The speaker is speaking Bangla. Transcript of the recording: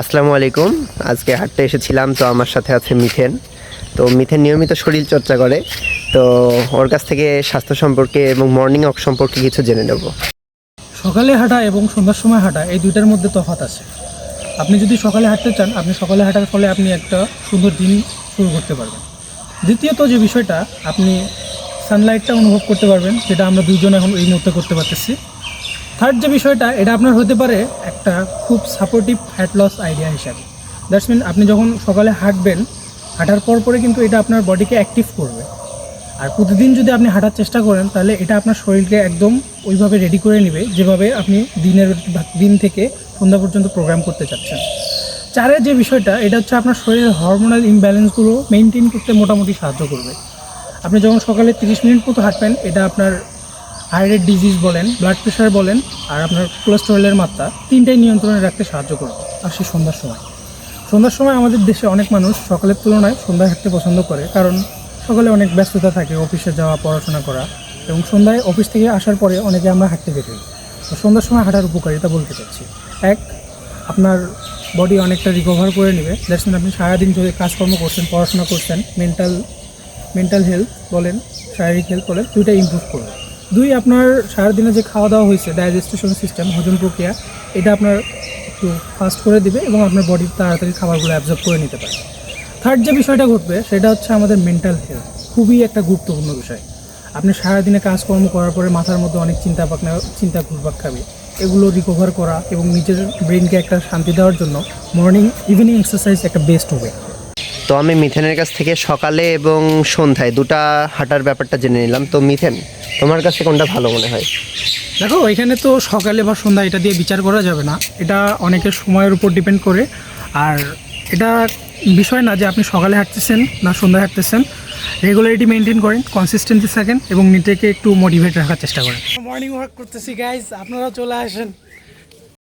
আসসালামু আলাইকুম। আজকে হাঁটতে এসেছিলাম, তো আমার সাথে আছে মিথেন। তো মিথেন নিয়মিত শরীর চর্চা করে, তো ওর কাছ থেকে স্বাস্থ্য সম্পর্কে এবং মর্নিং ওয়াক সম্পর্কে কিছু জেনে নেব। সকালে হাঁটা এবং সন্ধ্যার সময় হাঁটা এই দুইটার মধ্যে তফাৎ আছে। আপনি যদি সকালে হাঁটতে চান, আপনি সকালে হাঁটার ফলে আপনি একটা সুন্দর দিন শুরু করতে পারবেন। দ্বিতীয়ত যে বিষয়টা, আপনি সানলাইটটা অনুভব করতে পারবেন, যেটা আমরা দুইজন এখন এই মুহূর্তে করতে পারতেছি। থার্ড যে বিষয়টা, এটা আপনার হতে পারে একটা খুব সাপোর্টিভ ফ্যাট লস আইডিয়া হিসাবে। দ্যাটস মিন আপনি যখন সকালে হাঁটবেন, হাঁটার পরে কিন্তু এটা আপনার বডিকে অ্যাক্টিভ করবে। আর প্রতিদিন যদি আপনি হাঁটার চেষ্টা করেন, তাহলে এটা আপনার শরীরকে একদম ওইভাবে রেডি করে নেবে যেভাবে আপনি দিন থেকে সন্ধ্যা পর্যন্ত প্রোগ্রাম করতে চাচ্ছেন। চারের যে বিষয়টা, এটা হচ্ছে আপনার শরীরের হরমোনাল ইমব্যালেন্সগুলো মেনটেন করতে মোটামুটি সাহায্য করবে। আপনি যখন সকালে 30 মিনিট মতো হাঁটবেন, এটা আপনার হার্টের ডিজিজ বলেন, ব্লাড প্রেশার বলেন, আর আপনার কোলেস্টেরলের মাত্রা তিনটাই নিয়ন্ত্রণে রাখতে সাহায্য করবে। আর সেই সন্ধ্যার সময় আমাদের দেশে অনেক মানুষ সকালের তুলনায় সন্ধ্যায় হাঁটতে পছন্দ করে, কারণ সকালে অনেক ব্যস্ততা থাকে, অফিসে যাওয়া, পড়াশোনা করা, এবং সন্ধ্যায় অফিস থেকে আসার পরে অনেকে আমরা হাঁটতে বের হই। তো সন্ধ্যার সময় হাঁটার উপকারিতা বলতে চাচ্ছি, এক, আপনার বডি অনেকটা রিকভার করে নেবে। দ্যাটস মিন আপনি সারাদিন ধরে কাজকর্ম করছেন, পড়াশোনা করছেন, মেন্টাল হেলথ বলেন, শারীরিক হেলথ বলেন, দুইটাই ইমপ্রুভ করবে। দুই, আপনার সারাদিনে যে খাওয়া দাওয়া হয়েছে, ডাইজেস্টেশন সিস্টেম, হজম প্রক্রিয়া, এটা আপনার একটু ফাস্ট করে দিবে এবং আপনার বডি তাড়াতাড়ি খাবারগুলো অ্যাবজর্ব করে নিতে পারে। থার্ড যে বিষয়টা ঘটবে, সেটা হচ্ছে আমাদের মেন্টাল হেলথ, খুবই একটা গুরুত্বপূর্ণ বিষয়। আপনি সারাদিনে কাজকর্ম করার পরে মাথার মধ্যে অনেক চিন্তা ঘুরপাক খাবে, এগুলো রিকভার করা এবং নিজের ব্রেনকে একটা শান্তি দেওয়ার জন্য মর্নিং ইভিনিং এক্সারসাইজ একটা বেস্ট ওয়ে। তো আমি মিথেনের কাছ থেকে সকালে এবং সন্ধ্যায় দুটা হাঁটার ব্যাপারটা জেনে নিলাম। তো মিথেন, তোমার কাছে কোনটা ভালো মনে হয়? দেখো, এখানে তো সকালে বা সন্ধ্যা এটা দিয়ে বিচার করা যাবে না, এটা অনেকের সময়ের উপর ডিপেন্ড করে। আর এটা বিষয় না যে আপনি সকালে হাঁটতেছেন না সন্ধ্যায় হাঁটতেছেন, রেগুলারিটি মেনটেন করেন, কনসিস্টেন্সি থাকেন এবং নিজেকে একটু মোটিভেট রাখার চেষ্টা করেন। মর্নিং ওয়াক করতেছি গাইজ, আপনারাও চলে আসেন।